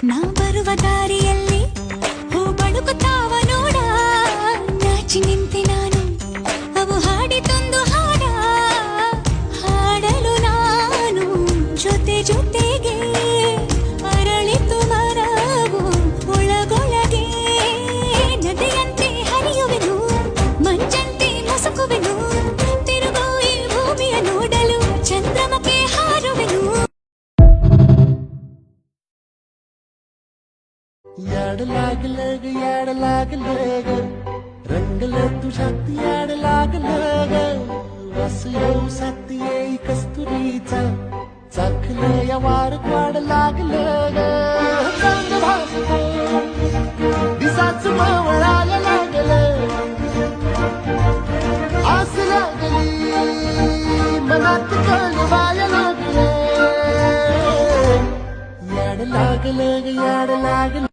ನಾ ಬರುವ ದಾರಿಯಲ್ಲಿ ಹೂ ಬಡುಕುತ್ತಾವ ನೋಡ ನಾಚಿ ನಿಂತೆ ನಾನು ಅವು ಹಾಡಿತೊಂದು ಹಾಡ ಹಾಡಲು ನಾನು ಜೊತೆ ಜೊತೆಗೆ ಅರಳಿತು ಮರವು ಒಳಗೊಳಗೆ ನದಿಯಂತೆ ಹರಿಯುವೆನು ಮಂಜಂತೆ ಮುಸುಕುವೆನು ತಿರುಗೋ ಈ ಭೂಮಿಯ ನೋಡಲು ಚಂದ್ರಮಕ್ಕೆ ಹಾರುವೆನು याड लागलं ग याड लागलं ग रंगलं तुझ्यात याड लागलं ग वास येऊ साथ येई कस्तुरीचा चाखलं या वार वाड लागलं ग चांग भासलं दिसाच मावळायला लागलं आस लागली मनात कळवायला लागलं याड लागलं ग याड लागलं